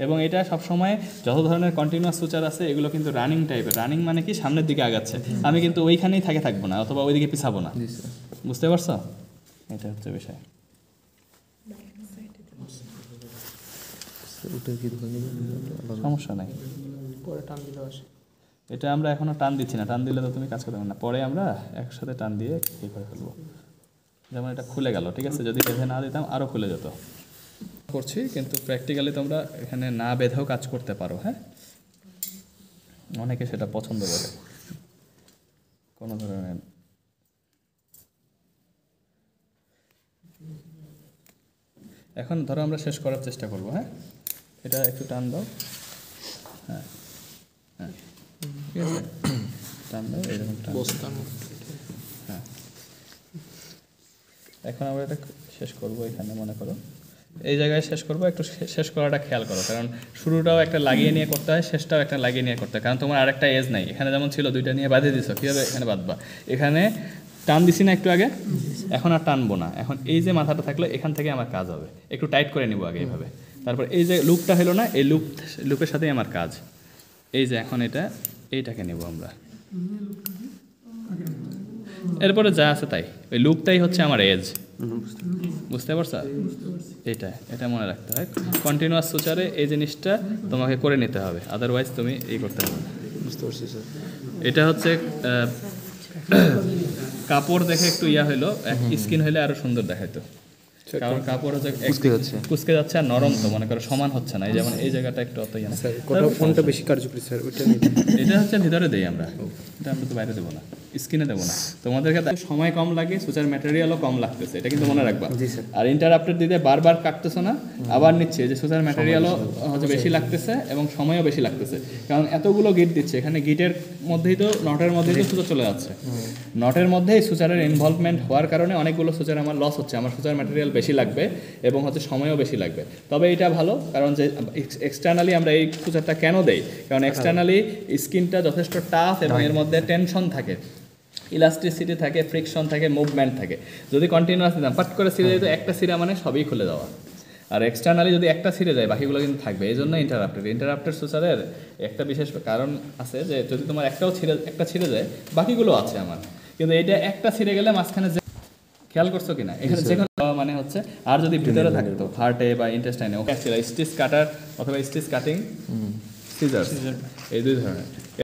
এবং এটা সবসময় যত ধরনের কন্টিনিউয়াস সুচার আছে এগুলো কিন্তু রানিং টাইপের। রানিং মানে কি সামনের দিকে আগাচ্ছে, আমি কিন্তু ওইখানেই থাকবো না অথবা ওইদিকে পিছাবো না। বুঝতে পারছো? এটা হচ্ছে বিষয়। সমস্যা নাই, পরে টান দিলে আসে। এটা আমরা এখনো টান দিচ্ছি না, টান দিলে তো তুমি কাজ করতে পারবে না। পরে আমরা একসাথে টান দিয়ে কি করে ফেলবো। যেমন এটা খুলে গেল, ঠিক আছে, যদি বেঁধে না দিতাম আরও খুলে যেত। করছি কিন্তু প্র্যাকটিক্যালি তোমরা এখানে না বেঁধেও কাজ করতে পারো। হ্যাঁ, অনেকে সেটা পছন্দ করে। কোনো ধরনের এখন ধরো আমরা শেষ করার চেষ্টা করব। হ্যাঁ, এটা একটু টান দাও। হ্যাঁ হ্যাঁ, ঠিক আছে, টান দাও এরকম টান। হ্যাঁ, এখন আমরা এটা শেষ করব। এখানে মনে করো এই জায়গায় শেষ করব। একটু শেষ করাটা খেয়াল করো, কারণ শুরুটাও একটা লাগিয়ে নিয়ে করতে হয়, শেষটাও একটা লাগিয়ে নিয়ে করতে হয়। কারণ তোমার আরেকটা এজ নাই, এখানে যেমন ছিল দুইটা নিয়ে বাঁধে দিছো, কীভাবে এখানে বাঁধবা? এখানে টান দিছি না একটু আগে, এখন আর টানবো না। এখন এই যে মাথাটা থাকলো এখান থেকে আমার কাজ হবে, একটু টাইট করে নিব আগে এইভাবে। তারপর এই যে লুপটা হলো না, এই লুপের সাথেই আমার কাজ। এই যে এখন এইটাকে নেব আমরা, এরপরে যা আছে তাই। ওই লুপটাই হচ্ছে আমার এজ। বুঝতে পারছো? এটা মনে রাখতে হয়। কন্টিনিউয়াস সুচারে এই জিনিসটা তোমাকে করে নিতে হবে, আদারওয়াইজ তুমি এই করতে হবে না। বুঝতে পারছি স্যার। এটা হচ্ছে কাপড় দেখে একটু হইলো, স্কিন হইলে আরো সুন্দর দেখাইতো। কারণ কাপড় হচ্ছে কুচকে যাচ্ছে আর নরম, তো মনে করো সমান হচ্ছে না। এই যেমন এই জায়গাটা একটু অত কোনটা বেশি কার্যকরী স্যার? ওইটা এটা হচ্ছে ভিতরে দেই আমরা, এটা আমরা তো বাইরে দেবো না, স্কিনে দেবো না। তোমাদেরকে সময় কম লাগে, সুচার ম্যাটেরিয়ালও কম লাগতেছে, এটা কিন্তু মনে রাখবা। আর ইন্টারাপ্টেড দিতে বারবার কাটতেছো না, আবার নিচ্ছে যে সুচার ম্যাটেরিয়ালও হচ্ছে বেশি লাগতেছে এবং সময়ও বেশি লাগতেছে। কারণ এতগুলো গিট দিচ্ছে, এখানে গিটের মধ্যেই তো নটের মধ্যেই তো সুচার চলে যাচ্ছে। নটের মধ্যেই সুচারের ইনভলভমেন্ট হওয়ার কারণে অনেকগুলো সুচার আমার লস হচ্ছে। আমার সুচার ম্যাটেরিয়াল বেশি লাগবে এবং হচ্ছে সময়ও বেশি লাগবে। তবে এটা ভালো, কারণ যে এক্সটার্নালি আমরা এই সুচারটা কেন দেই, কারণ এক্সটার্নালি স্কিনটা যথেষ্ট টাফ এবং এর মধ্যে টেনশন থাকে, ইলাস্টিসিটি থাকে, ফ্রিকশন থাকে, মুভমেন্ট থাকে। যদি কন্টিনিউয়াস দিতাম পাট করে ছিঁড়ে যেত, একটা সিরা মানে সবই খুলে দেওয়া। আর এক্সটার্নালি যদি একটা ছিঁড়ে যায় বাকিগুলো কিন্তু থাকবে। এই জন্য ইন্টারাপ্টেড সুচারের একটা বিশেষ কারণ আছে, যে যদি তোমার একটা ছিঁড়ে যায় বাকিগুলো আছে আমার, কিন্তু এটা একটা ছিঁড়ে গেলে মাঝখানে যে, খেয়াল করছো কিনা, এখানে যে কোনো মানে হচ্ছে। আর যদি ভিতরে থাকতো হার্টে বা ইন্টেস্টাইনে, ওকে ছিল স্টিচ কাটার অথবা স্টিচ কাটিং সিজার, এই দুই ধরনের।